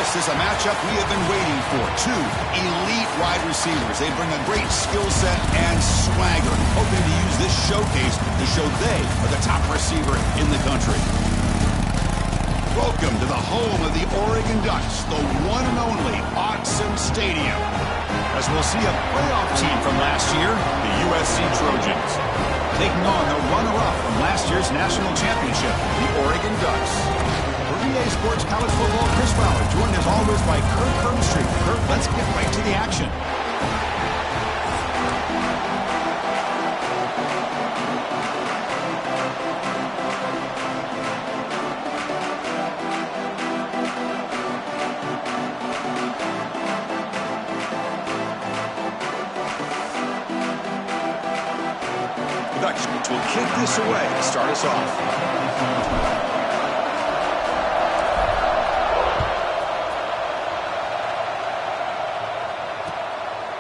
This is a matchup we have been waiting for. Two elite wide receivers. They bring a great skill set and swagger, hoping to use this showcase to show they are the top receiver in the country. Welcome to the home of the Oregon Ducks, the one and only Autzen Stadium. As we'll see a playoff team from last year, the USC Trojans, taking on the runner-up from last year's national championship, the Oregon Ducks. For EA Sports College Football, Chris Fowler, joined as always by Kurt Kirkstreet. Kurt, let's get right to the action. The Ducks will kick this away to start us off.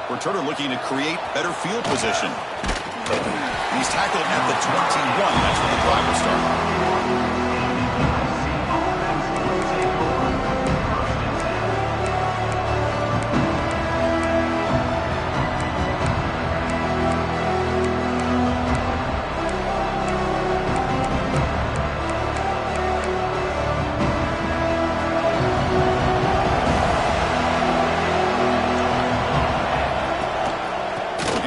Returner looking to create better field position. He's tackled at the 21. That's where the drive will start.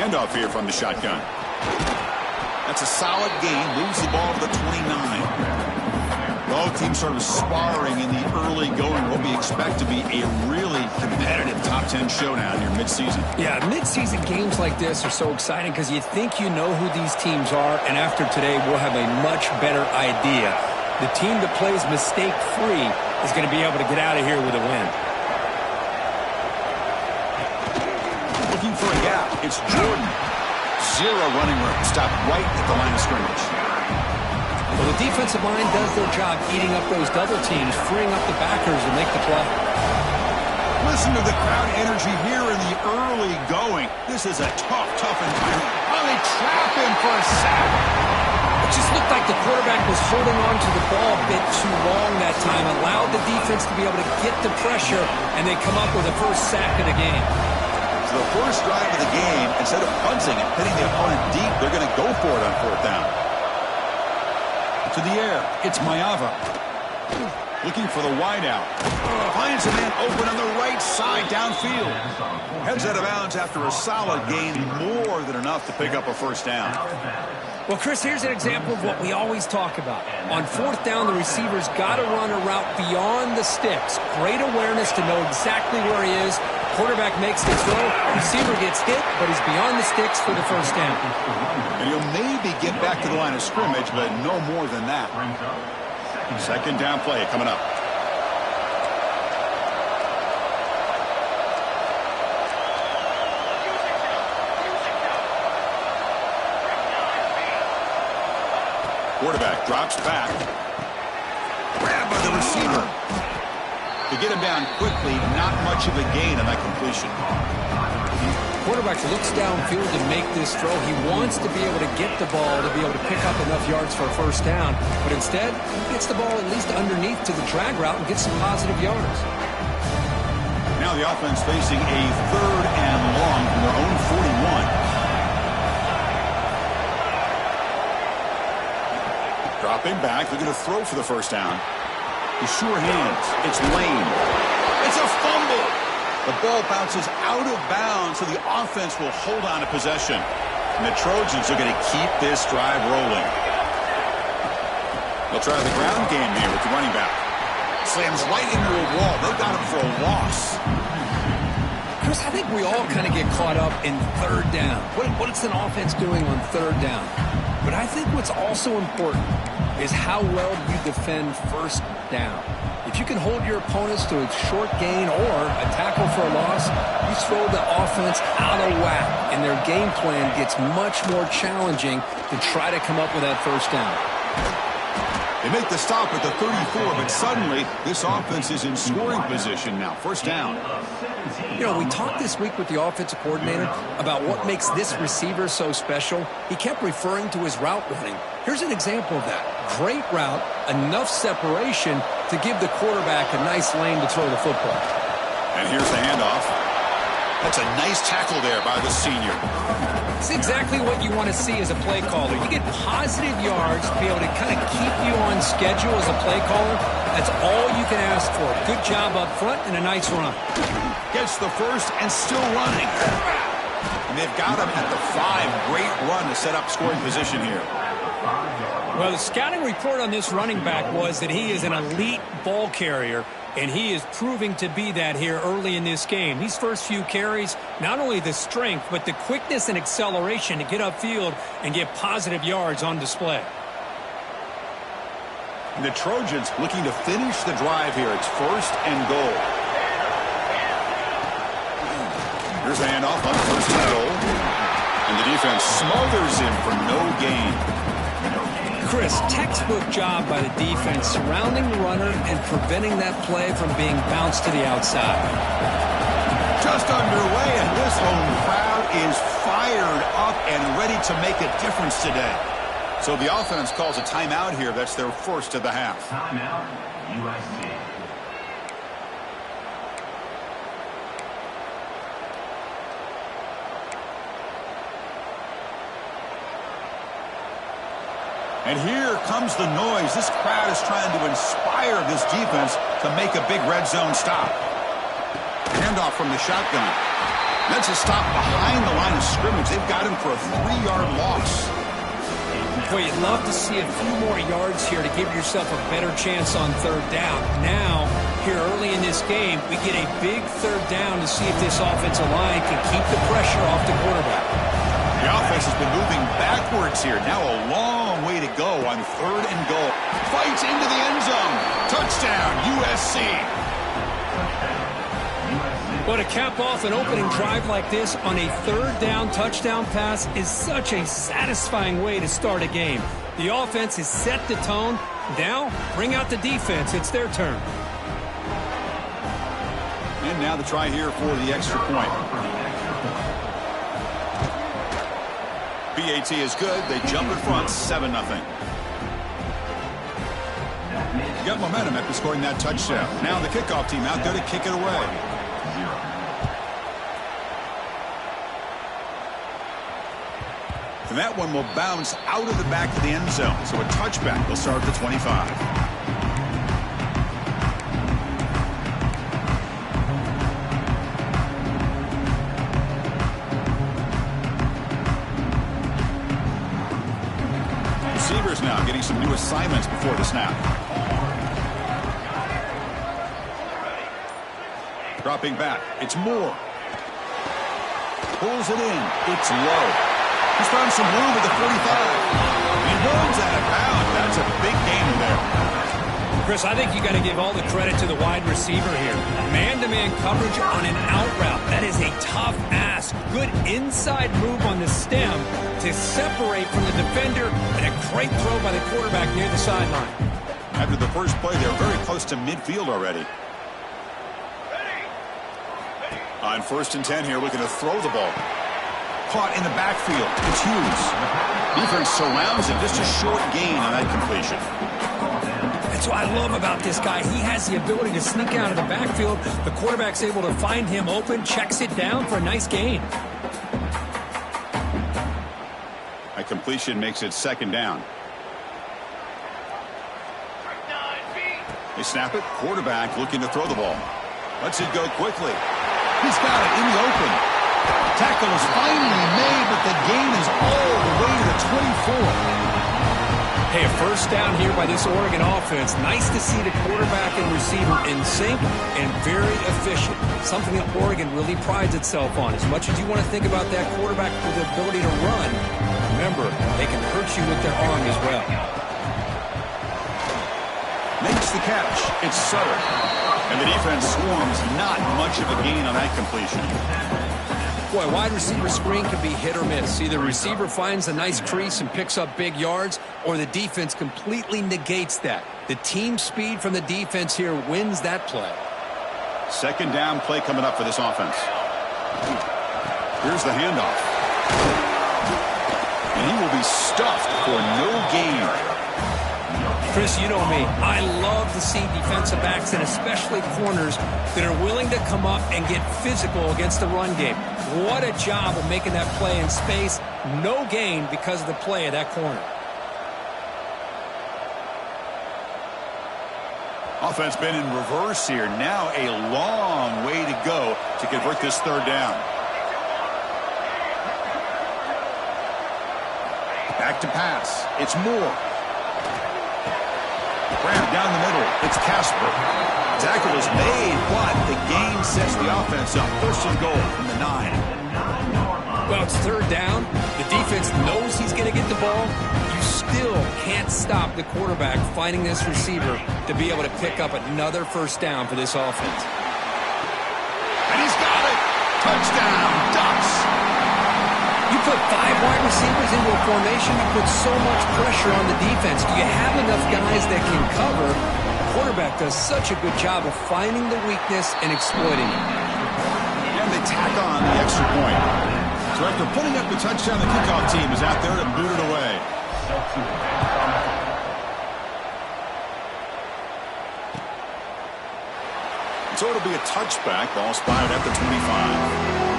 Handoff here from the shotgun. That's a solid gain. Moves the ball to the 29. Both teams sort of sparring in the early going. What we expect to be a really competitive top 10 showdown here mid-season. Yeah, mid-season games like this are so exciting because you think you know who these teams are, and after today we'll have a much better idea. The team that plays mistake-free is going to be able to get out of here with a win. Looking for a gap. It's Jordan. Zero running room. Stopped right at the line of scrimmage. Well, the defensive line does their job eating up those double teams, freeing up the backers to make the play. Listen to the crowd energy here in the early going. This is a tough environment. Oh, they trap him for a sack. It just looked like the quarterback was holding on to the ball a bit too long that time, allowed the defense to be able to get the pressure, and they come up with the first sack of the game. So the first drive of the game, instead of punting and hitting the opponent deep, they're going to go for it on fourth down. To the air, it's Mayava. Looking for the wideout. Finds a man open on the right side downfield. Heads out of bounds after a solid gain, more than enough to pick up a first down. Well, Chris, here's an example of what we always talk about. On fourth down, the receiver's got to run a route beyond the sticks. Great awareness to know exactly where he is. Quarterback makes the throw. Receiver gets hit, but he's beyond the sticks for the first down. And he'll maybe get back to the line of scrimmage, but no more than that. Second down play coming up. Quarterback drops back. Grabbed by the receiver. To get him down quickly, not much of a gain on that completion. Quarterback looks downfield to make this throw. He wants to be able to get the ball to be able to pick up enough yards for a first down. But instead, he gets the ball at least underneath to the drag route and gets some positive yards. Now the offense facing a third and long from their own 41. Dropping back, they're going to throw for the first down. The sure hands. It's Lane. It's a fumble. The ball bounces out of bounds, so the offense will hold on to possession. And the Trojans are going to keep this drive rolling. They'll try the ground game here with the running back. Slams right into a wall. They've got him for a loss. Chris, I think we all kind of get caught up in third down. What is an offense doing on third down? But I think what's also important is how well you defend first down. If you can hold your opponents to a short gain or a tackle for a loss, you throw the offense out of whack, and their game plan gets much more challenging to try to come up with that first down. They make the stop at the 34, but suddenly this offense is in scoring position now. First down. You know, we talked this week with the offensive coordinator about what makes this receiver so special. He kept referring to his route running. Here's an example of that. great route, enough separation to give the quarterback a nice lane to throw the football. And here's the handoff. That's a nice tackle there by the senior. It's exactly what you want to see as a play caller. You get positive yards to be able to kind of keep you on schedule as a play caller. That's all you can ask for. Good job up front and a nice run. Gets the first and still running. And they've got him at the 5. Great run to set up scoring position here. Well, the scouting report on this running back was that he is an elite ball carrier, and he is proving to be that here early in this game. These first few carries, not only the strength, but the quickness and acceleration to get upfield and get positive yards on display. And the Trojans looking to finish the drive here. It's 1st and goal. Here's a handoff on 1st and goal. And the defense smothers him for no gain. Chris, textbook job by the defense surrounding the runner and preventing that play from being bounced to the outside. Just underway, and this home crowd is fired up and ready to make a difference today. So the offense calls a timeout here. That's their first of the half. Timeout, USC. And here comes the noise. This crowd is trying to inspire this defense to make a big red zone stop. Handoff from the shotgun. That's a stop behind the line of scrimmage. They've got him for a 3-yard loss. Boy, you'd love to see a few more yards here to give yourself a better chance on 3rd down. Now, here early in this game, we get a big 3rd down to see if this offensive line can keep the pressure off the quarterback. The offense has been moving backwards here. Now a long way to go on 3rd and goal. Fights into the end zone. Touchdown, USC. But to cap off an opening drive like this on a 3rd down touchdown pass is such a satisfying way to start a game. The offense has set the tone. Now, bring out the defense. It's their turn. And now the try here for the extra point. BAT is good. They jump in front, 7-0. Got momentum after scoring that touchdown. Now the kickoff team out there to kick it away. And that one will bounce out of the back of the end zone. So a touchback will start at the 25. Receivers now getting some new assignments before the snap. Dropping back. It's Moore. Pulls it in. It's low. He's found some room at the 45. He runs out of bounds. That's a big gain there. Chris, I think you got to give all the credit to the wide receiver here. Man-to-man coverage on an out route. That is a tough ask. Good inside move on the stem to separate from the defender, and a great throw by the quarterback near the sideline. After the first play, they're very close to midfield already. On 1st and 10 here, looking to throw the ball. Caught in the backfield. It's Hughes. Defense surrounds him. Just a short gain on that completion. That's what I love about this guy. He has the ability to sneak out of the backfield. The quarterback's able to find him open, checks it down for a nice gain. That completion makes it 2nd down. They snap it. Quarterback looking to throw the ball. Lets it go quickly. He's got it in the open. Tackle is finally made, but the gain is all the way to the 24. Hey, a 1st down here by this Oregon offense. Nice to see the quarterback and receiver in sync and very efficient. Something that Oregon really prides itself on. As much as you want to think about that quarterback with the ability to run, remember, they can hurt you with their arm as well. Makes the catch. It's Sutter. And the defense swarms. Not much of a gain on that completion. Boy, wide receiver screen can be hit or miss. Either the receiver finds a nice crease and picks up big yards, or the defense completely negates that. The team speed from the defense here wins that play. 2nd down play coming up for this offense. Here's the handoff. And he will be stuffed for no gain. Chris, you know me. I love to see defensive backs and especially corners that are willing to come up and get physical against the run game. What a job of making that play in space. No gain because of the play of that corner. Offense been in reverse here. Now a long way to go to convert this third down. Back to pass. It's Moore. Graham down the middle. It's Casper. Tackle is made, but the gain sets the offense up. First and goal from the 9. Well, it's third down. The defense knows he's going to get the ball. You still can't stop the quarterback finding this receiver to be able to pick up another first down for this offense. And he's got it. Touchdown, Ducks. You put 5 wide receivers into a formation, you put so much pressure on the defense. Do you have enough guys that can cover? The quarterback does such a good job of finding the weakness and exploiting it. And they tack on the extra point. So after putting up the touchdown, the kickoff team is out there to boot it away. So it'll be a touchback. Ball spotted at the 25.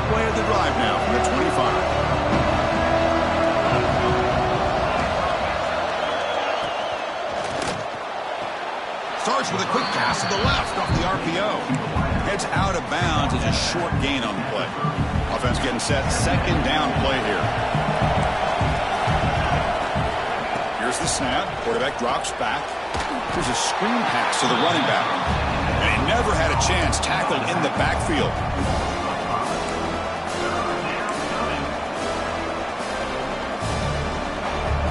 Play of the drive now from the 25. Starts with a quick pass to the left off the RPO. Heads out of bounds as a short gain on the play. Offense getting set. Second down play here. Here's the snap. Quarterback drops back. Here's a screen pass to the running back. And he never had a chance. Tackled in the backfield.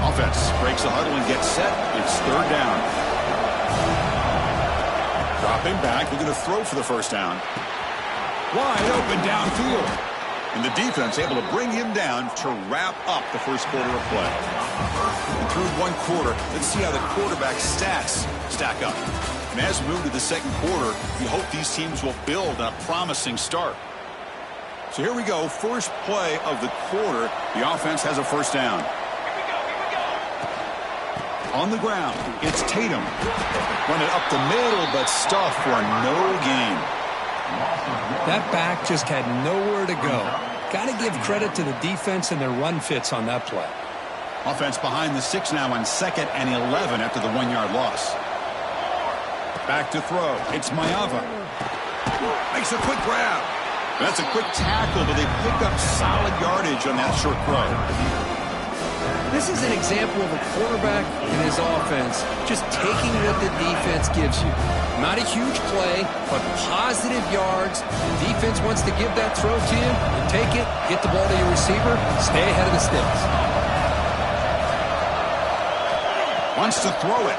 Offense breaks the huddle and gets set. It's third down. Dropping back, looking to throw for the first down. Wide open downfield. And the defense able to bring him down to wrap up the first quarter of play. And through one quarter, let's see how the quarterback's stats stack up. And as we move to the second quarter, we hope these teams will build on a promising start. So here we go. First play of the quarter. The offense has a first down. On the ground, it's Tatum. Run it up the middle, but stuff for no gain. That back just had nowhere to go. Got to give credit to the defense and their run fits on that play. Offense behind the 6 now on 2nd and 11 after the 1-yard loss. Back to throw. It's Mayava. Makes a quick grab. That's a quick tackle, but they pick up solid yardage on that short throw. This is an example of a quarterback and his offense just taking what the defense gives you. Not a huge play, but positive yards. The defense wants to give that throw to you. You take it, get the ball to your receiver, stay ahead of the sticks. Wants to throw it.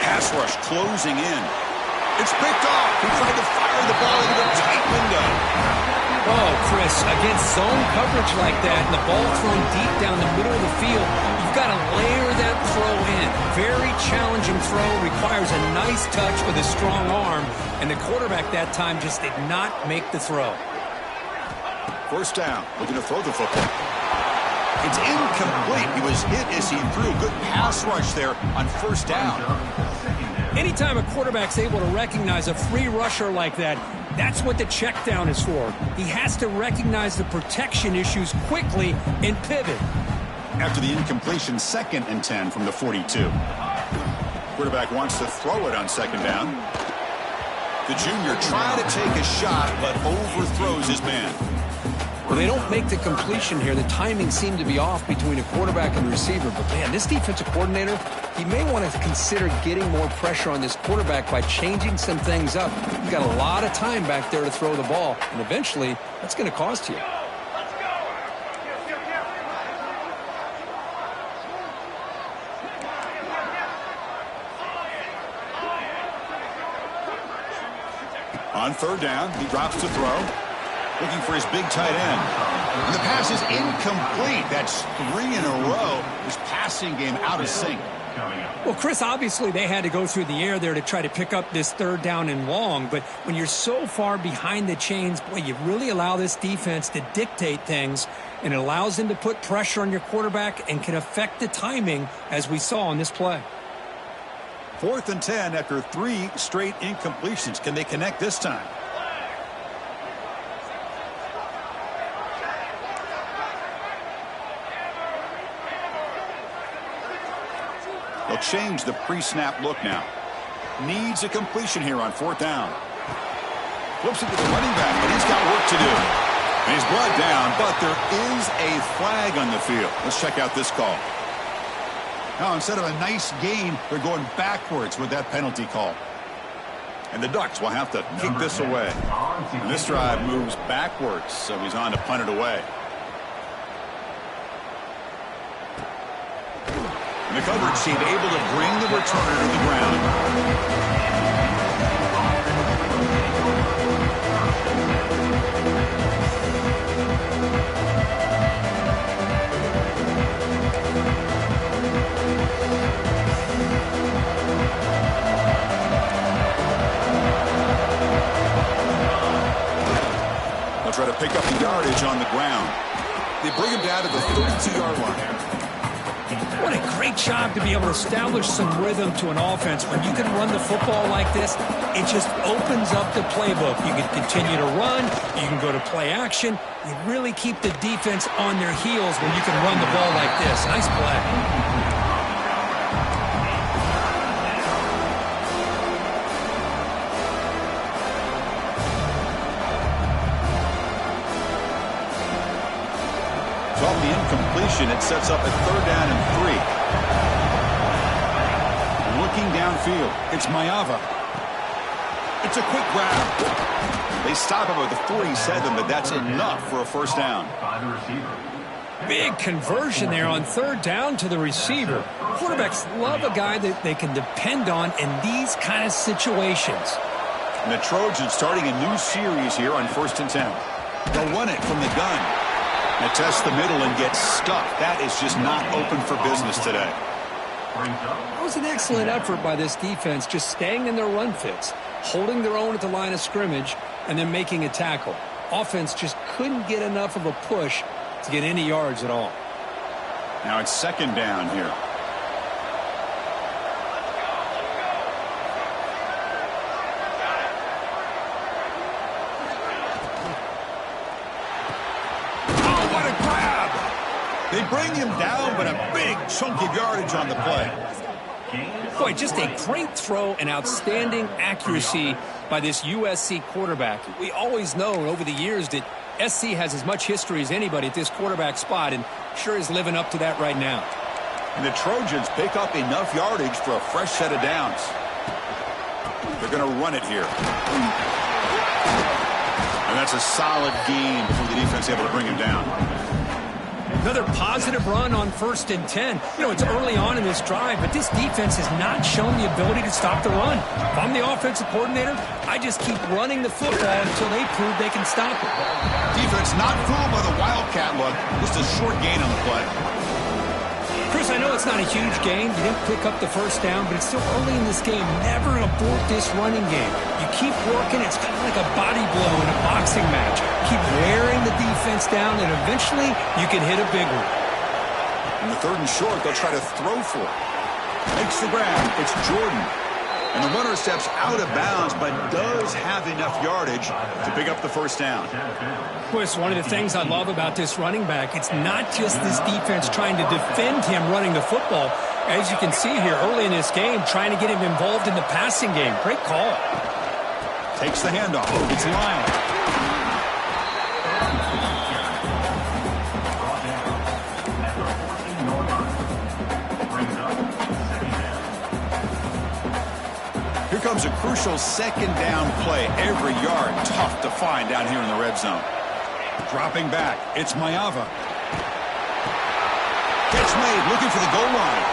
Pass rush closing in. It's picked off. He tried to fire the ball into a tight window. Oh, Chris, against zone coverage like that and the ball thrown deep down the middle of the field, you've got to layer that throw in. Very challenging throw, requires a nice touch with a strong arm, and the quarterback that time just did not make the throw. First down, looking to throw the football. It's incomplete. He was hit as he threw. Good pass rush there on first down. Anytime a quarterback's able to recognize a free rusher like that, that's what the check down is for. He has to recognize the protection issues quickly and pivot. After the incompletion, 2nd and 10 from the 42. Quarterback wants to throw it on 2nd down. The junior trying to take a shot, but overthrows his man. Well, they don't make the completion here. The timing seemed to be off between a quarterback and the receiver. But, man, this defensive coordinator, he may want to consider getting more pressure on this quarterback by changing some things up. You've got a lot of time back there to throw the ball, and eventually that's going to cost you. On third down, he drops to throw. Looking for his big tight end. And the pass is incomplete. That's 3 in a row. His passing game out of sync. coming up. Well, Chris, obviously they had to go through the air there to try to pick up this third down and long, but when you're so far behind the chains, boy, you really allow this defense to dictate things, and it allows them to put pressure on your quarterback and can affect the timing, as we saw on this play. 4th and 10 after 3 straight incompletions. Can they connect this time? They'll change the pre-snap look now. Needs a completion here on 4th down. Flips it to the running back, and he's got work to do. And he's brought down, but there is a flag on the field. Let's check out this call. Now, instead of a nice gain, they're going backwards with that penalty call. And the Ducks will have to kick this away. And this drive moves backwards, so he's on to punt it away. And the coverage team able to bring the returner to the ground. They'll try to pick up the yardage on the ground. They bring him down to the 32-yard line. What a great job to be able to establish some rhythm to an offense. When you can run the football like this, it just opens up the playbook. You can continue to run. You can go to play action. You really keep the defense on their heels when you can run the ball like this. Nice play. Off the incompletion, it sets up a 3rd down and 3. Looking downfield, it's Mayava. It's a quick grab. They stop him at the 47, but that's enough for a 1st down. Big conversion there on 3rd down to the receiver. Quarterbacks love a guy that they can depend on in these kind of situations. And the Trojans starting a new series here on 1st and 10. They'll run it from the gun. They test the middle and get stuck. That is just not open for business today. That was an excellent effort by this defense, just staying in their run fits, holding their own at the line of scrimmage, and then making a tackle. Offense just couldn't get enough of a push to get any yards at all. Now it's 2nd down here. They bring him down, but a big chunk of yardage on the play. Boy, just a great throw and outstanding accuracy by this USC quarterback. We always know over the years that SC has as much history as anybody at this quarterback spot, and sure is living up to that right now. And the Trojans pick up enough yardage for a fresh set of downs. They're going to run it here. And that's a solid gain before the defense able to bring him down. Another positive run on 1st and 10. You know, it's early on in this drive, but this defense has not shown the ability to stop the run. If I'm the offensive coordinator, I just keep running the football until they prove they can stop it. Defense not fooled by the Wildcat look. Just a short gain on the play. Chris, I know it's not a huge gain. You didn't pick up the 1st down, but it's still early in this game. Never abort this running game. You keep working. It's kind of like a body blow in a boxing match. Keep wearing the defense down, and eventually you can hit a big one. In the 3rd and short, they'll try to throw for it. Makes the grab. It's Jordan. And the runner steps out of bounds, but does have enough yardage to pick up the 1st down. Chris, one of the things I love about this running back, it's not just this defense trying to defend him running the football. As you can see here early in this game, trying to get him involved in the passing game. Great call. Takes the handoff. It's Lyle. Here comes a crucial 2nd down play. Every yard tough to find down here in the red zone. Dropping back, it's Mayava. Catch made, looking for the goal line.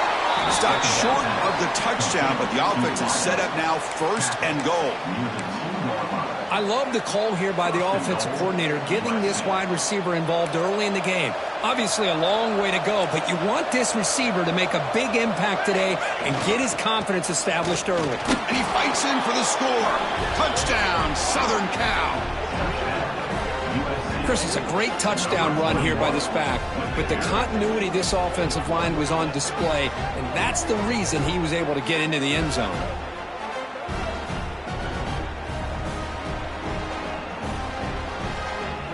Stopped short of the touchdown, but the offense is set up now 1st and goal. I love the call here by the offensive coordinator, getting this wide receiver involved early in the game. Obviously a long way to go, but you want this receiver to make a big impact today and get his confidence established early. And he fights in for the score. Touchdown, Southern Cal. Chris, it's a great touchdown run here by this back, but the continuity of this offensive line was on display, and that's the reason he was able to get into the end zone.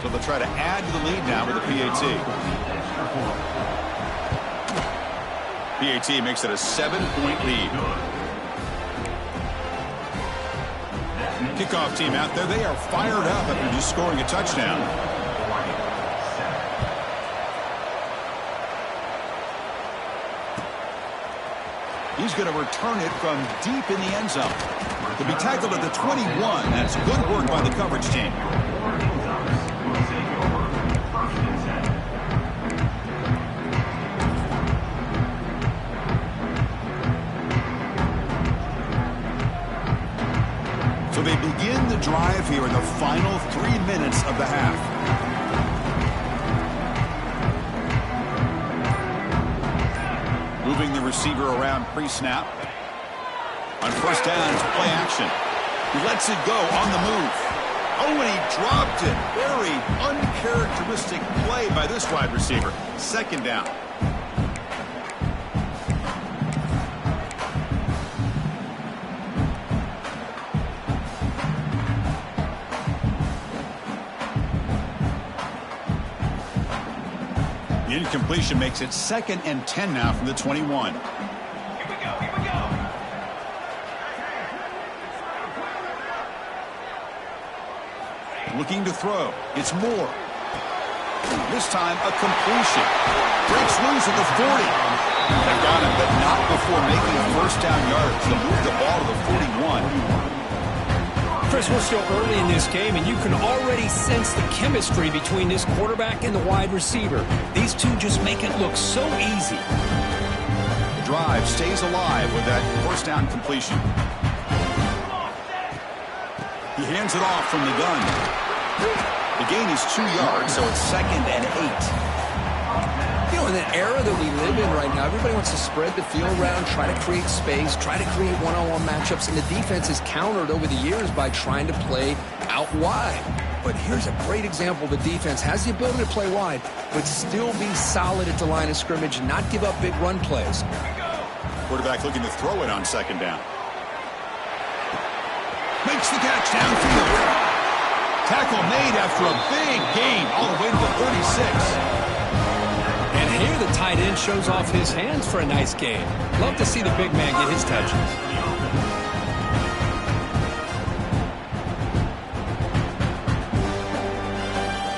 So they'll try to add to the lead now with a PAT. PAT makes it a 7-point lead. Kickoff team out there, they are fired up after just scoring a touchdown. He's going to return it from deep in the end zone. To be tackled at the 21, that's good work by the coverage team. So they begin the drive here in the final 3 minutes of the half. Moving the receiver around pre-snap. On first down, it's play action. He lets it go on the move. Oh, and he dropped it. Very uncharacteristic play by this wide receiver. Second down. The incompletion makes it 2nd and 10 now from the 21. Looking to throw. It's Moore. This time a completion. Breaks loose at the 40. They've got him, but not before making a first down yardage to move the ball to the 41. Chris, we're still early in this game, and you can already sense the chemistry between this quarterback and the wide receiver. These two just make it look so easy. The drive stays alive with that first down completion. He hands it off from the gun. The gain is 2 yards, so it's 2nd and 8. You know, in the era that we live in right now, everybody wants to spread the field around, try to create space, try to create one-on-one matchups, and the defense is countered over the years by trying to play out wide. But here's a great example. The defense has the ability to play wide, but still be solid at the line of scrimmage and not give up big run plays. Quarterback looking to throw it on 2nd down. Makes the catch downfield. Tackle made after a big gain all the way to the 36. And here the tight end shows off his hands for a nice gain. Love to see the big man get his touches.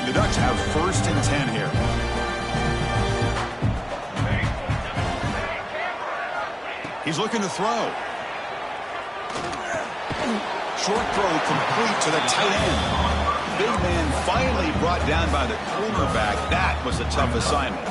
The Ducks have 1st and 10 here. He's looking to throw. Short throw complete to the tight end. Big man finally brought down by the cornerback. That was a tough assignment.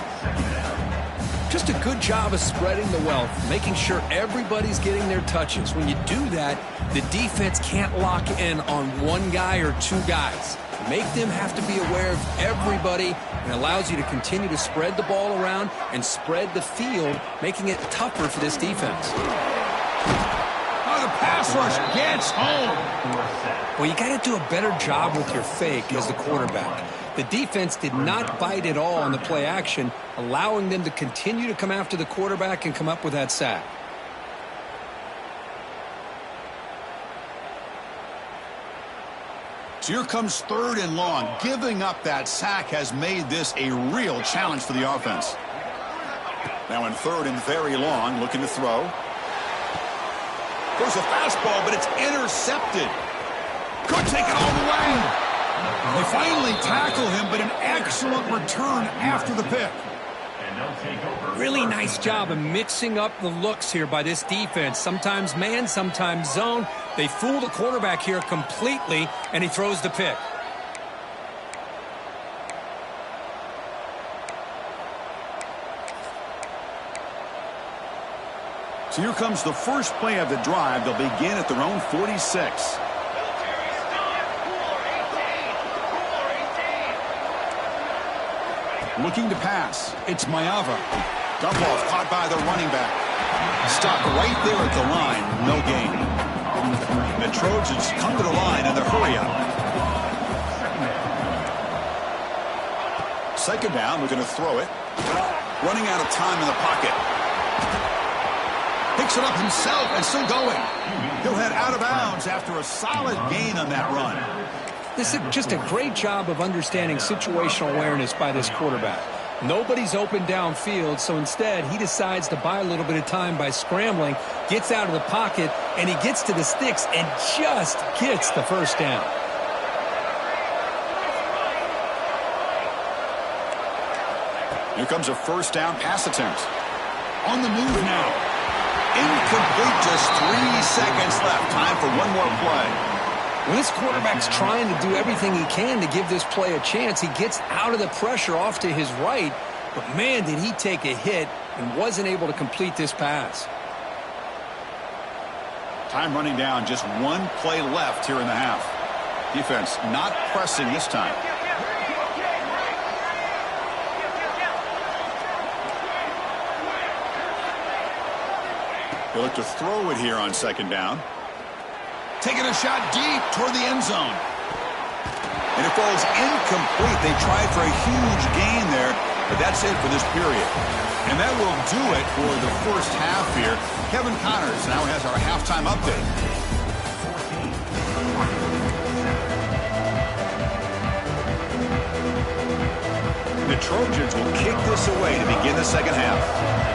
Just a good job of spreading the wealth, making sure everybody's getting their touches. When you do that, the defense can't lock in on one guy or two guys. Make them have to be aware of everybody, and allows you to continue to spread the ball around and spread the field, making it tougher for this defense. Oh, the pass rush gets home. Well, you got to do a better job with your fake as the quarterback. The defense did not bite at all on the play action, allowing them to continue to come after the quarterback and come up with that sack. So here comes 3rd and long. Giving up that sack has made this a real challenge for the offense. Now in 3rd and very long, looking to throw. There's a fastball, but it's intercepted. Could take it all the way. They finally tackle him, but an excellent return after the pick. Really nice job of mixing up the looks here by this defense. Sometimes man, sometimes zone. They fool the quarterback here completely, and he throws the pick. So here comes the first play of the drive. They'll begin at their own 46. Looking to pass. It's Mayava. Dump off caught by the running back. Stuck right there at the line. No gain. The Trojans come to the line in the hurry up. Second down, we're going to throw it. Running out of time in the pocket. Picks it up himself and still going. He'll head out of bounds after a solid gain on that run. This is just a great job of understanding situational awareness by this quarterback. Nobody's open downfield, so instead he decides to buy a little bit of time by scrambling, gets out of the pocket, and he gets to the sticks and just gets the first down. Here comes a first down pass attempt. On the move now. Incomplete, just 3 seconds left. Time for one more play. When this quarterback's trying to do everything he can to give this play a chance, he gets out of the pressure off to his right, but man, did he take a hit and wasn't able to complete this pass. Time running down, just one play left here in the half. Defense not pressing this time. They look to throw it here on second down. Taking a shot deep toward the end zone. And it falls incomplete. They tried for a huge gain there, but that's it for this period. And that will do it for the first half here. Kevin Connors now has our halftime update. The Trojans will kick this away to begin the second half.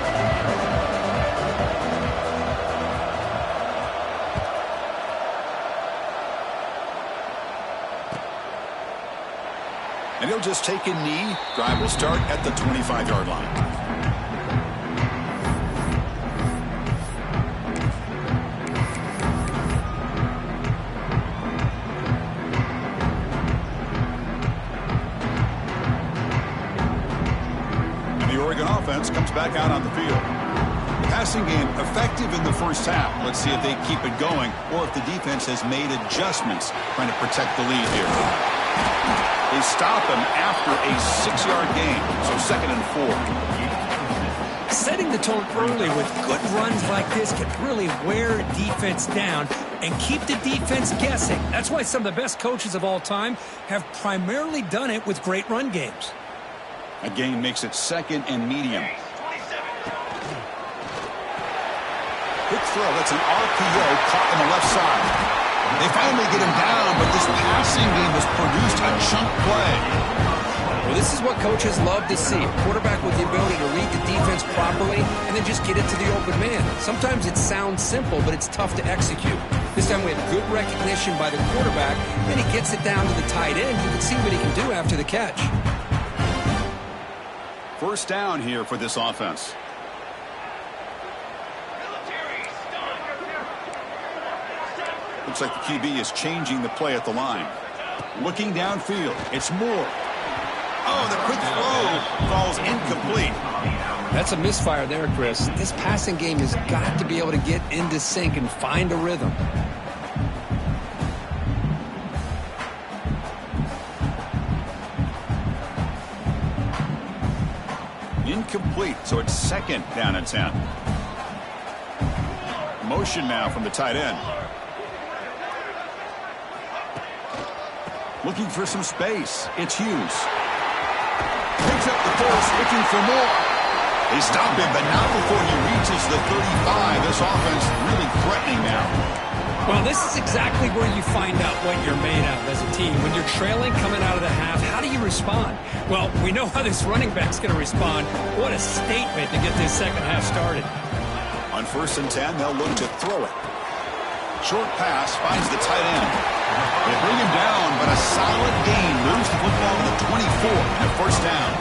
And he'll just take a knee. Drive will start at the 25-yard line. And the Oregon offense comes back out on the field. The passing game effective in the first half. Let's see if they keep it going or if the defense has made adjustments trying to protect the lead here. They stop him after a 6-yard gain, so 2nd and 4. Setting the tone early with good runs like this can really wear a defense down and keep the defense guessing. That's why some of the best coaches of all time have primarily done it with great run games. A gain makes it 2nd and medium. Quick throw, that's an RPO caught on the left side. They finally get him down, but this passing game has produced a chunk play. Well, this is what coaches love to see. A quarterback with the ability to read the defense properly and then just get it to the open man. Sometimes it sounds simple, but it's tough to execute. This time we have good recognition by the quarterback, then he gets it down to the tight end. You can see what he can do after the catch. First down here for this offense. Looks like the QB is changing the play at the line. Looking downfield, it's Moore. Oh, the quick throw falls incomplete. That's a misfire there, Chris. This passing game has got to be able to get into sync and find a rhythm. Incomplete, so it's 2nd down and 10. Motion now from the tight end. Looking for some space. It's Hughes. Picks up the force, looking for more. They stop him, but not before he reaches the 35. This offense really threatening now. Well, this is exactly where you find out what you're made of as a team. When you're trailing coming out of the half, how do you respond? Well, we know how this running back's going to respond. What a statement to get this second half started. On 1st and 10, they'll look to throw it. Short pass finds the tight end. They bring him down, but a solid gain moves the football to the 24 and a first down.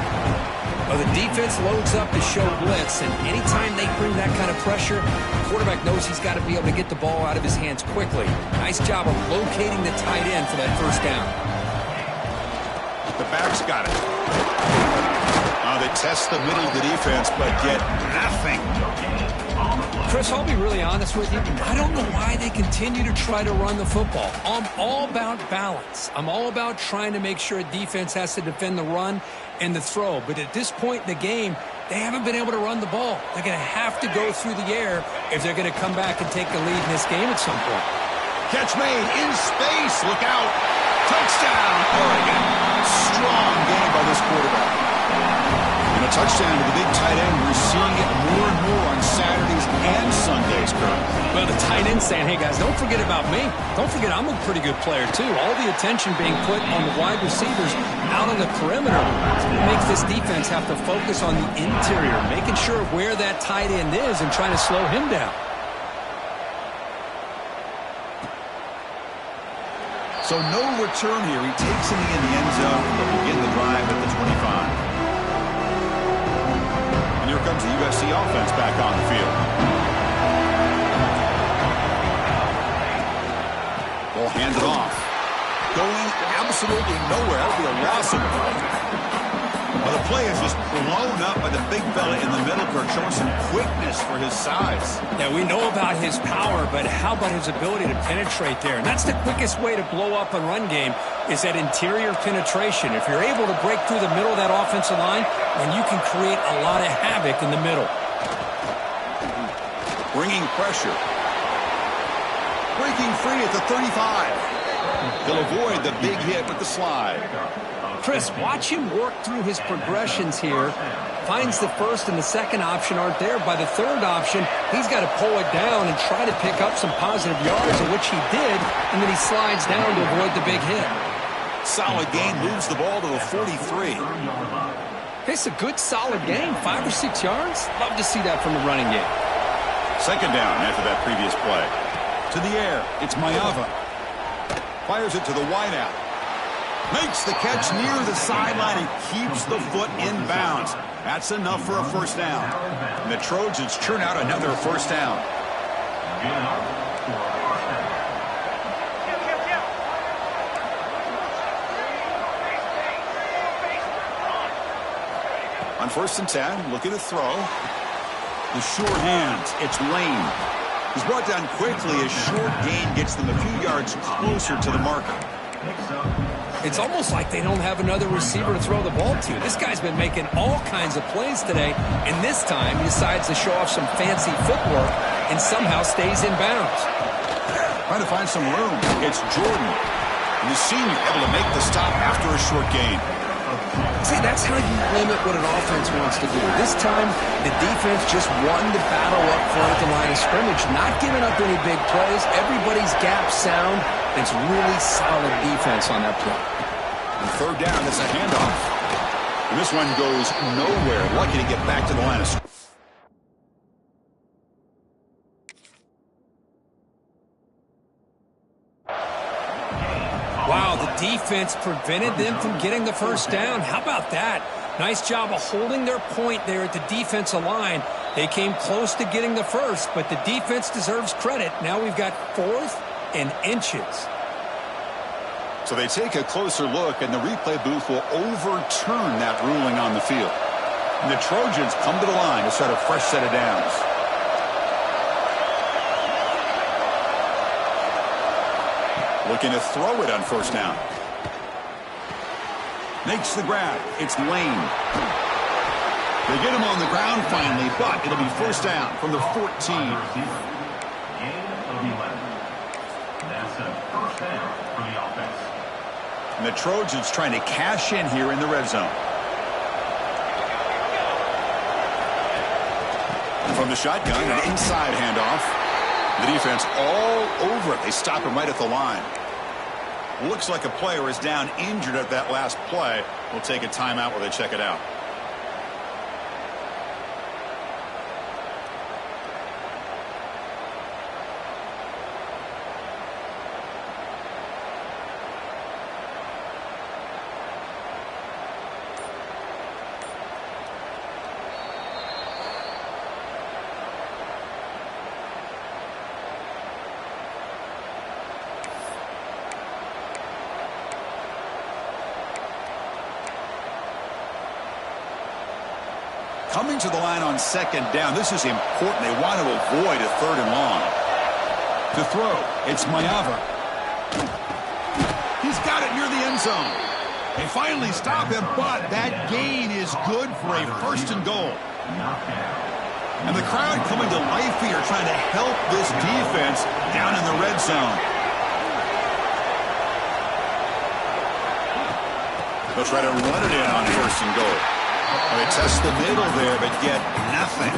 Well, the defense loads up to show blitz, and anytime they bring that kind of pressure, the quarterback knows he's got to be able to get the ball out of his hands quickly. Nice job of locating the tight end for that first down. The back's got it. They test the middle of the defense, but get nothing. Chris, I'll be really honest with you. I don't know why they continue to try to run the football. I'm all about balance. I'm all about trying to make sure a defense has to defend the run and the throw. But at this point in the game, they haven't been able to run the ball. They're going to have to go through the air if they're going to come back and take the lead in this game at some point. Catch made in space. Look out. Touchdown, Oregon. Strong game by this quarterback. And a touchdown to the big tight end. We're seeing it more and more on Saturdays and Sundays, Kurt. Well, the tight end saying, hey, guys, don't forget about me. Don't forget I'm a pretty good player, too. All the attention being put on the wide receivers out on the perimeter. It makes this defense have to focus on the interior, making sure where that tight end is and trying to slow him down. So no return here. He takes him in the end zone. They'll begin the drive at the 25. Here comes the USC offense back on the field. Ball handed off. Going absolutely nowhere. That'll be a loss of play. Well, the play is just blown up by the big fella in the middle, Kirk, showing some quickness for his size. Yeah, we know about his power, but how about his ability to penetrate there? And that's the quickest way to blow up a run game is that interior penetration. If you're able to break through the middle of that offensive line, then you can create a lot of havoc in the middle. Bringing pressure. Breaking free at the 35. He'll avoid the big hit with the slide. Chris, watch him work through his progressions here. Finds the first and the second option aren't there. By the third option, he's got to pull it down and try to pick up some positive yards, of which he did, and then he slides down to avoid the big hit. Solid gain, moves the ball to the 43. It's a good, solid game, 5 or 6 yards. Love to see that from the running game. Second down after that previous play. To the air, it's Mayava. Fires it to the wideout. Makes the catch near the sideline and keeps the foot in bounds. That's enough for a first down. And the Trojans churn out another first down. On 1st and 10, looking to throw. The short hands, it's Lane. He's brought down quickly as short gain gets them a few yards closer to the marker. It's almost like they don't have another receiver to throw the ball to. This guy's been making all kinds of plays today, and this time he decides to show off some fancy footwork and somehow stays in bounds. Trying to find some room. It's Jordan, the senior, able to make the stop after a short gain. See, that's how you limit what an offense wants to do. This time, the defense just won the battle up front at the line of scrimmage, not giving up any big plays. Everybody's gap sound. It's really solid defense on that play. And third down, it's a handoff. And this one goes nowhere. Lucky to get back to the line of scrimmage. Wow, the defense prevented them from getting the first down. How about that? Nice job of holding their point there at the defensive line. They came close to getting the first, but the defense deserves credit. Now we've got 4th and inches. So they take a closer look, and the replay booth will overturn that ruling on the field. And the Trojans come to the line to start a fresh set of downs. Looking to throw it on first down. Makes the grab. It's Lane. They get him on the ground finally, but it'll be first down from the 14. Gain of 11. That's a first down for the offense. And the Trojans trying to cash in here in the red zone. And from the shotgun, an inside handoff. The defense all over it. They stop him right at the line. Looks like a player is down injured at that last play. We'll take a timeout while they check it out. Coming to the line on second down. This is important. They want to avoid a 3rd and long. To throw, it's Mayava. He's got it near the end zone. They finally stop him, but that gain is good for a 1st and goal. And the crowd coming to life here, trying to help this defense down in the red zone. They'll try to run it in on 1st and goal. They test the middle there, but get nothing.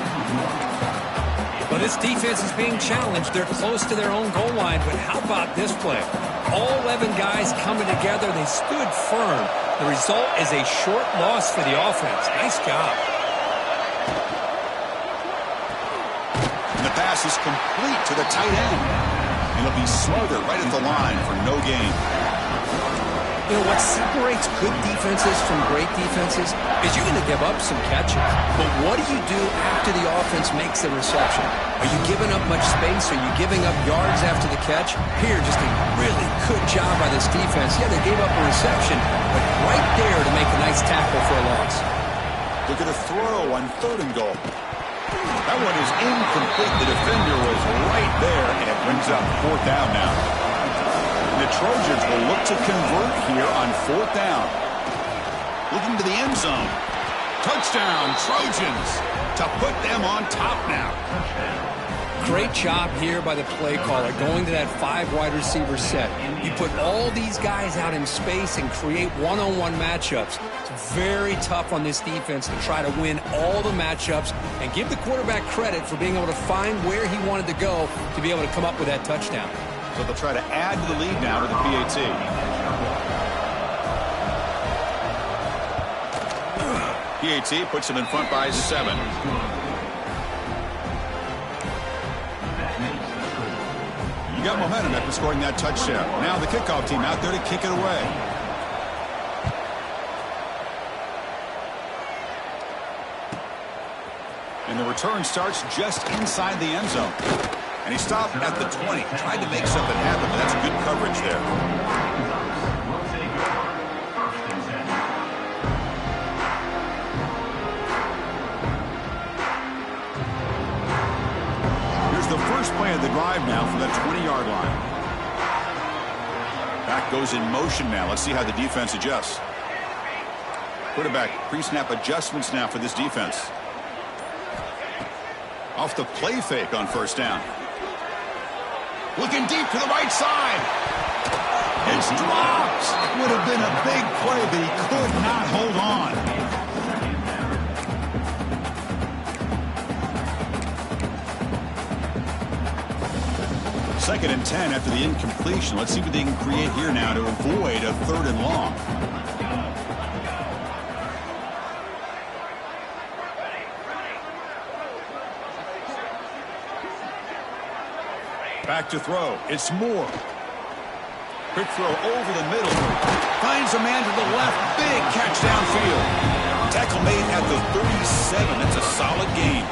Well, this defense is being challenged. They're close to their own goal line, but how about this play? All 11 guys coming together. They stood firm. The result is a short loss for the offense. Nice job. And the pass is complete to the tight end. It'll be smothered right at the line for no gain. You know, what separates good defenses from great defenses is you're going to give up some catches. But what do you do after the offense makes the reception? Are you giving up much space? Are you giving up yards after the catch? Here, just a really good job by this defense. Yeah, they gave up a reception, but right there to make a nice tackle for a loss. Look at a throw on 3rd and goal. That one is incomplete. The defender was right there, and it brings up 4th down now. The Trojans will look to convert here on 4th down. Looking to the end zone. Touchdown, Trojans, to put them on top now. Great job here by the play caller, going to that 5 wide receiver set. You put all these guys out in space and create one-on-one matchups. It's very tough on this defense to try to win all the matchups and give the quarterback credit for being able to find where he wanted to go to be able to come up with that touchdown. So they'll try to add to the lead now to the PAT. PAT puts them in front by 7. You got momentum after scoring that touchdown. Now the kickoff team out there to kick it away. And the return starts just inside the end zone. And he stopped at the 20. Tried to make something happen, but that's good coverage there. Here's the first play of the drive now from that 20-yard line. Back goes in motion now. Let's see how the defense adjusts. Quarterback pre-snap adjustments now for this defense. Off the play fake on 1st down. Looking deep to the right side. It's dropped. Would have been a big play, but he could not hold on. 2nd and 10 after the incompletion. Let's see what they can create here now to avoid a 3rd and long. Back to throw. It's Moore. Quick throw over the middle. Finds a man to the left. Big catch downfield. Tackle made at the 37. That's a solid gain.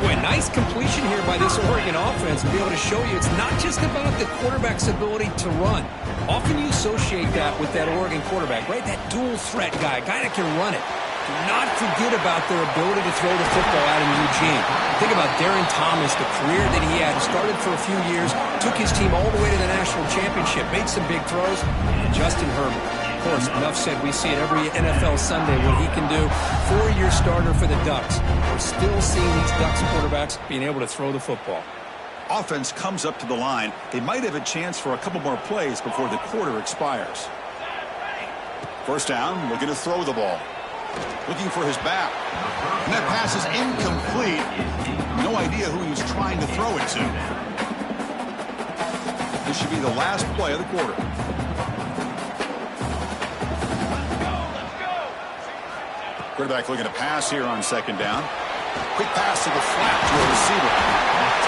Boy, nice completion here by this Oregon offense to be able to show you it's not just about the quarterback's ability to run. Often you associate that with that Oregon quarterback, right? That dual threat guy that can run it. Do not forget about their ability to throw the football out in Eugene. Think about Darren Thomas, the career that he had. Started for a few years, took his team all the way to the national championship, made some big throws. And Justin Herbert. Of course, enough said, we see it every NFL Sunday what he can do. 4-year starter for the Ducks. We're still seeing these Ducks quarterbacks being able to throw the football. Offense comes up to the line. They might have a chance for a couple more plays before the quarter expires. 1st down, looking to throw the ball. Looking for his back. And that pass is incomplete. No idea who he was trying to throw it to. This should be the last play of the quarter. Quarterback looking to pass here on 2nd down. Quick pass to the flat to a receiver.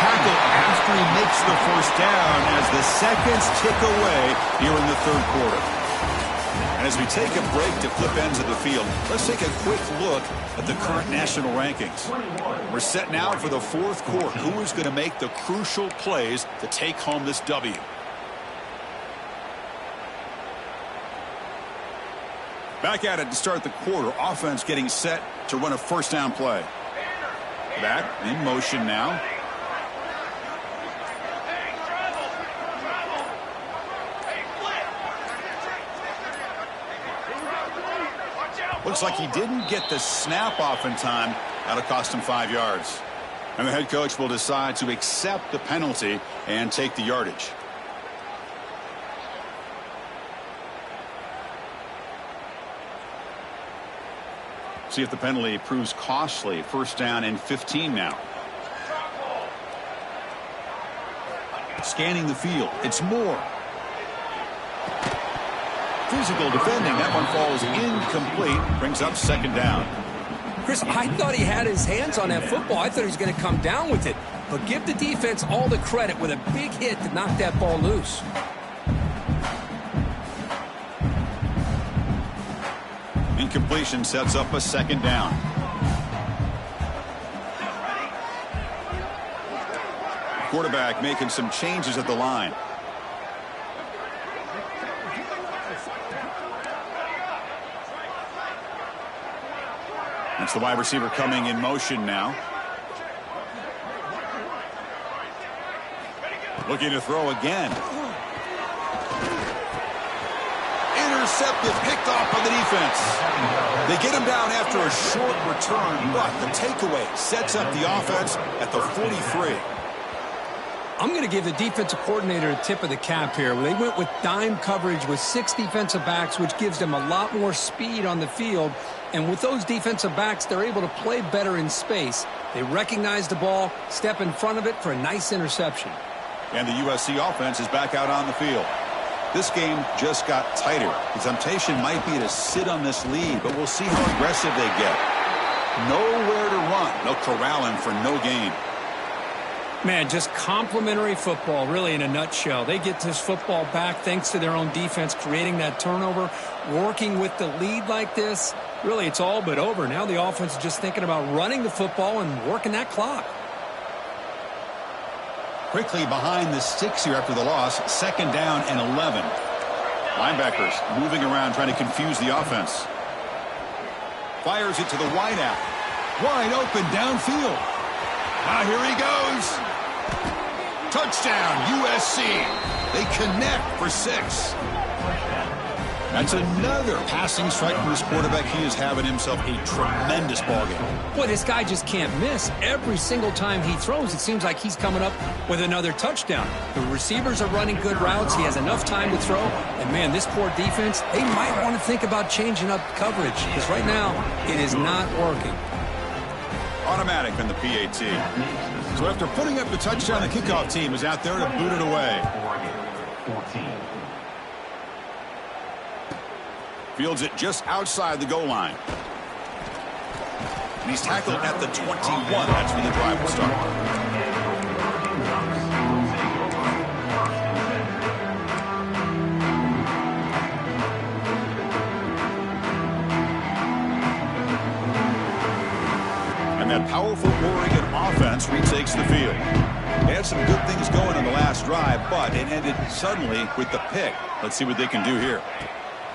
Tackle after he makes the 1st down as the seconds tick away here in the 3rd quarter. And as we take a break to flip ends of the field, let's take a quick look at the current national rankings. We're set now for the 4th quarter. Who is going to make the crucial plays to take home this W? Back at it to start the quarter. Offense getting set to run a first down play. Back in motion now. Looks like he didn't get the snap off in time. That'll cost him 5 yards. And the head coach will decide to accept the penalty and take the yardage. See if the penalty proves costly. First down and 15 now. Scanning the field. It's Moore. Physical defending. That one falls incomplete. Brings up second down. Chris, I thought he had his hands on that football. I thought he was going to come down with it. But give the defense all the credit with a big hit to knock that ball loose. Incompletion sets up a second down. Quarterback making some changes at the line. It's the wide receiver coming in motion now. Looking to throw again. Intercepted, picked off by the defense. They get him down after a short return, but the takeaway sets up the offense at the 43. I'm going to give the defensive coordinator a tip of the cap here. They went with dime coverage with 6 defensive backs, which gives them a lot more speed on the field. And with those defensive backs, they're able to play better in space. They recognize the ball, step in front of it for a nice interception. And the USC offense is back out on the field. This game just got tighter. The temptation might be to sit on this lead, but we'll see how aggressive they get. Nowhere to run. They'll corral him for no gain. Man, just complimentary football, really, in a nutshell. They get this football back thanks to their own defense, creating that turnover, working with the lead like this. Really, it's all but over. Now the offense is just thinking about running the football and working that clock. Quickly behind the sticks here after the loss. Second down and 11. Linebackers moving around trying to confuse the offense. Fires it to the wideout. Wide open downfield. Now here he goes. Touchdown, USC. They connect for 6. That's another passing strike from this quarterback. He is having himself a tremendous ballgame. Boy, this guy just can't miss. Every single time he throws, it seems like he's coming up with another touchdown. The receivers are running good routes. He has enough time to throw. And, man, this poor defense, they might want to think about changing up coverage because right now it is not working. Automatic in the PAT. So after putting up the touchdown, the kickoff team is out there to boot it away. Fields it just outside the goal line. And he's tackled at the 21. That's when the drive will start. And that powerful Oregon offense retakes the field. They had some good things going on the last drive, but it ended suddenly with the pick. Let's see what they can do here.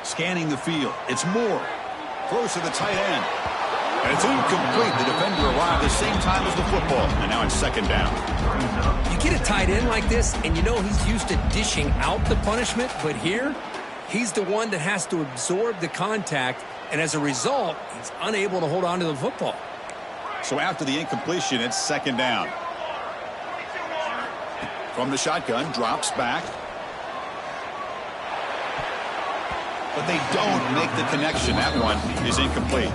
Scanning the field. It's Moore. Throws to the tight end. And it's incomplete. The defender arrived the same time as the football. And now it's second down. You get a tight end like this, and you know he's used to dishing out the punishment. But here, he's the one that has to absorb the contact. And as a result, he's unable to hold on to the football. So after the incompletion, it's second down. From the shotgun, drops back. But they don't make the connection. That one is incomplete.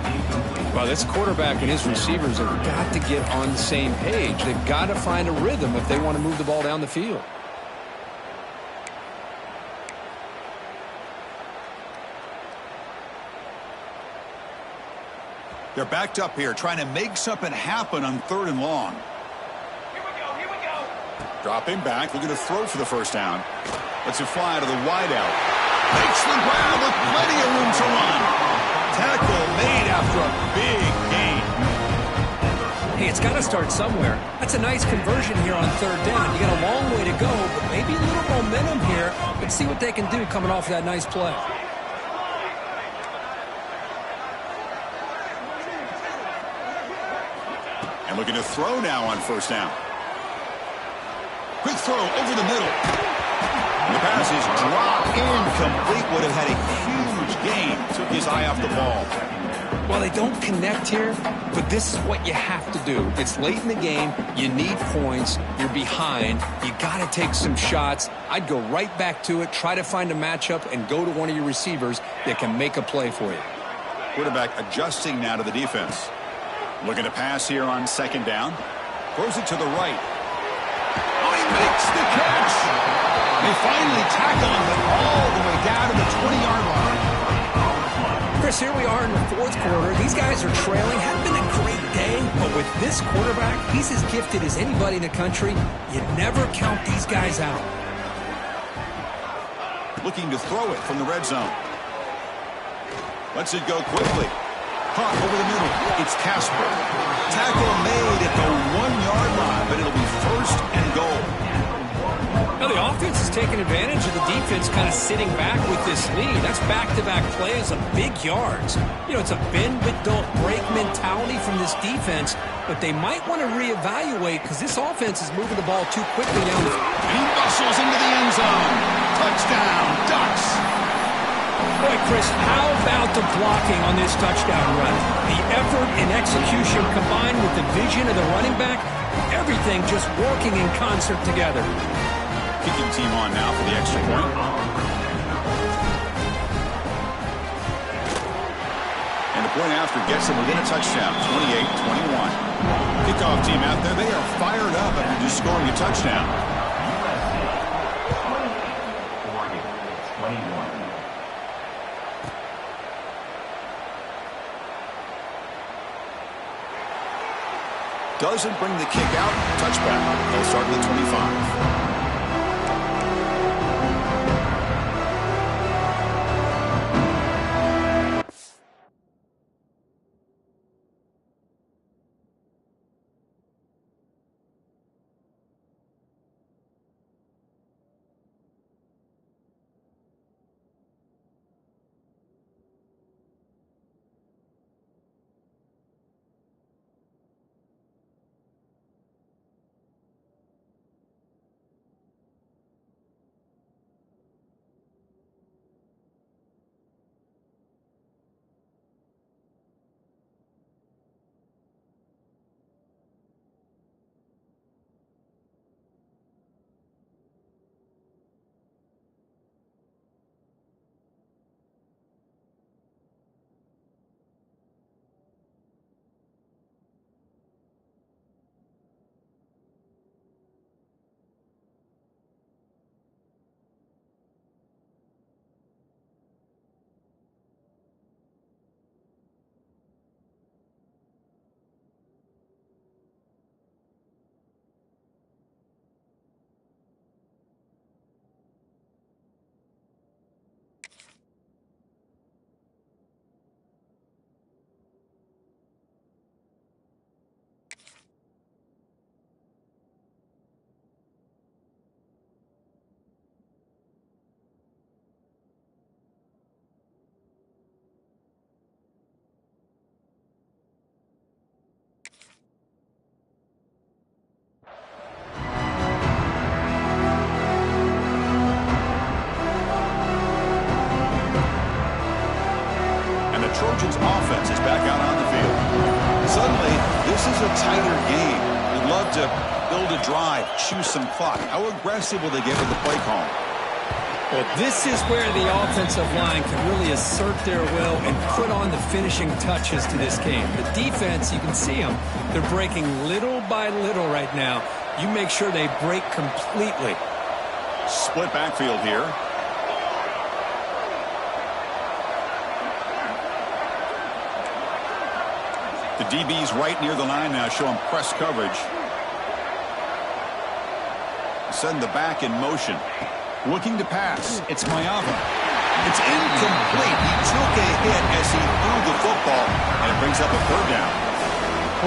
Well, this quarterback and his receivers have got to get on the same page. They've got to find a rhythm if they want to move the ball down the field. They're backed up here, trying to make something happen on 3rd and long. Here we go. Dropping back, looking to throw for the first down. Lets it fly to the wideout. Makes the ground with plenty of room to run. Tackle made after a big gain. Hey, it's got to start somewhere. That's a nice conversion here on 3rd down. You got a long way to go, but maybe a little momentum here. Let's see what they can do coming off that nice play. And looking to throw now on first down. Quick throw over the middle. And the pass is dropped incomplete. Would have had a huge gain. Took his eye off the ball. Well, they don't connect here, but this is what you have to do. It's late in the game. You need points. You're behind. You got to take some shots. I'd go right back to it, try to find a matchup, and go to one of your receivers that can make a play for you. Quarterback adjusting now to the defense. Looking to pass here on second down. Throws it to the right. Oh, he makes the catch. They finally tackle him, but all the way down to the 20-yard line. Chris, here we are in the fourth quarter. These guys are trailing. Hadn't been a great day, but with this quarterback, he's as gifted as anybody in the country. You never count these guys out. Looking to throw it from the red zone. Lets it go quickly. Caught over the middle. It's Casper. Tackle made at the 1-yard line, but it'll be first and goal. Now the offense is taking advantage of the defense kind of sitting back with this lead. That's back-to-back plays of big yards. You know, it's a bend but don't break mentality from this defense, but they might want to reevaluate because this offense is moving the ball too quickly down the field. And he muscles into the end zone. Touchdown, Ducks. Boy, Chris, how about the blocking on this touchdown run? The effort and execution combined with the vision of the running back, everything just working in concert together. Kicking team on now for the extra point. And the point after gets them within a touchdown, 28-21. Kickoff team out there, they are fired up after just scoring a touchdown. Oregon, 21. Doesn't bring the kick out. Touchback. They'll start at the 25. Trojans offense is back out on the field. Suddenly, this is a tighter game. They'd love to build a drive, choose some clock. How aggressive will they get with the play call? Well, this is where the offensive line can really assert their will and put on the finishing touches to this game. The defense, you can see them. They're breaking little by little right now. You make sure they break completely. Split backfield here. The DB's right near the line now, showing press coverage. Send the back in motion. Looking to pass. It's Mayava. It's incomplete. He took a hit as he threw the football, and it brings up a third down.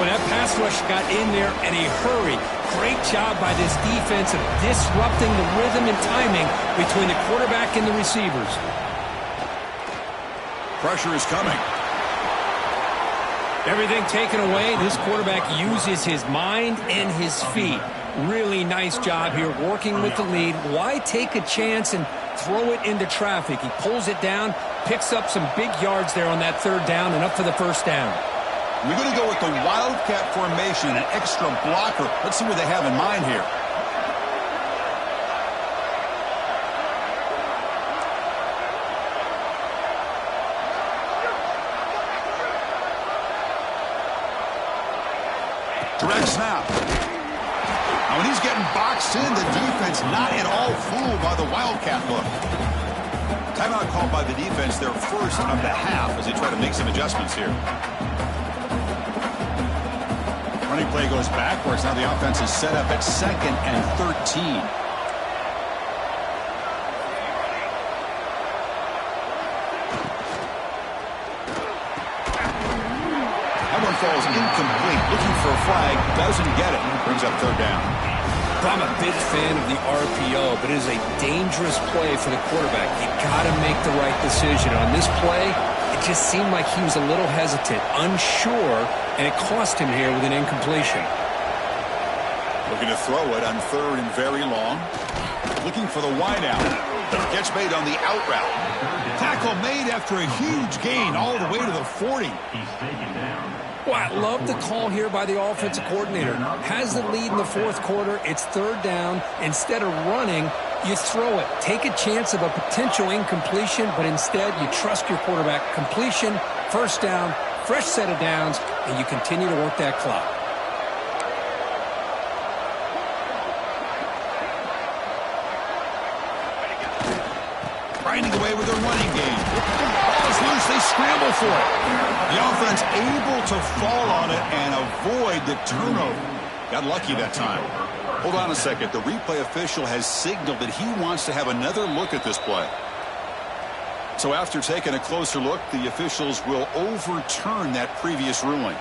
Well, that pass rush got in there in a hurry. Great job by this defense of disrupting the rhythm and timing between the quarterback and the receivers. Pressure is coming. Everything taken away, this quarterback uses his mind and his feet. Really nice job here working with the lead. Why take a chance and throw it into traffic? He pulls it down, picks up some big yards there on that third down and up for the first down. We're going to go with the Wildcat formation, an extra blocker. Let's see what they have in mind here. Direct snap. Now, when he's getting boxed in, the defense not at all fooled by the Wildcat look. Timeout called by the defense, their first of the half, as they try to make some adjustments here. Running play goes backwards. Now the offense is set up at 2nd and 13. Falls incomplete, looking for a flag, doesn't get it, brings up third down. I'm a big fan of the RPO, but it is a dangerous play for the quarterback. You got to make the right decision. On this play, it just seemed like he was a little hesitant, unsure, and it cost him here with an incompletion. Looking to throw it on 3rd and very long. Looking for the wideout. Catch made on the out route. Tackle made after a huge gain all the way to the 40. He's taken down. Well, I love the call here by the offensive coordinator. Has the lead in the 4th quarter. It's 3rd down. Instead of running, you throw it. Take a chance of a potential incompletion, but instead you trust your quarterback. Completion, first down, fresh set of downs, and you continue to work that clock. Grinding away with their running game. Ball is loose. They scramble for it. The offense able to fall on it and avoid the turnover. Got lucky that time. Hold on a second. The replay official has signaled that he wants to have another look at this play. So after taking a closer look, the officials will overturn that previous ruling.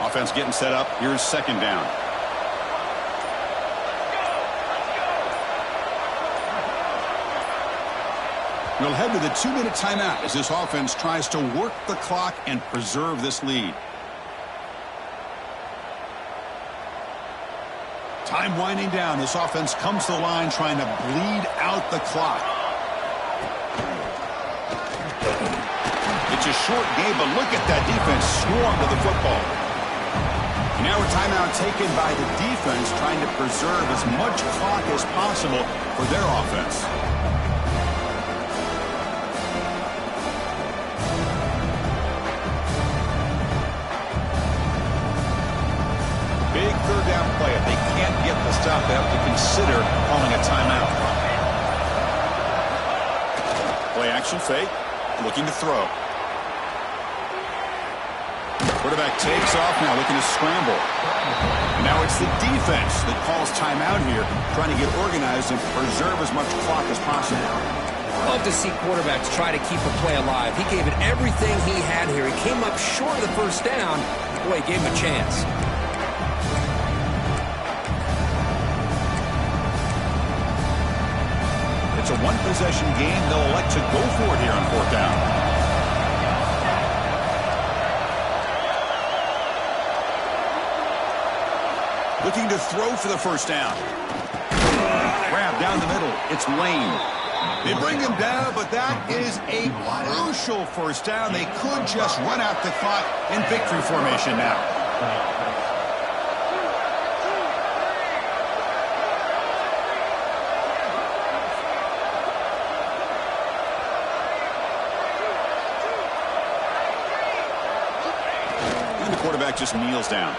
Offense getting set up. Here's 2nd down. We'll head to the 2-minute timeout as this offense tries to work the clock and preserve this lead. Time winding down. This offense comes to the line trying to bleed out the clock. It's a short game, but look at that defense swarm to the football. Now a timeout taken by the defense, trying to preserve as much clock as possible for their offense. Big 3rd down play. If they can't get the stop, they have to consider calling a timeout. Play action fake, looking to throw. Quarterback takes off now, looking to scramble. Now it's the defense that calls timeout here, trying to get organized and preserve as much clock as possible. Love to see quarterbacks try to keep a play alive. He gave it everything he had here. He came up short of the first down. Boy, he gave him a chance. It's a one-possession game. They'll elect to go for it here on 4th down. Looking to throw for the first down. Grab down the middle. It's Lane. They bring him down, but that is a crucial first down. They could just run out the clock in victory formation now. And the quarterback just kneels down.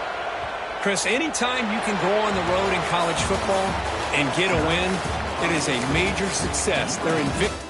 Chris, anytime you can go on the road in college football and get a win, it is a major success. They're in victory.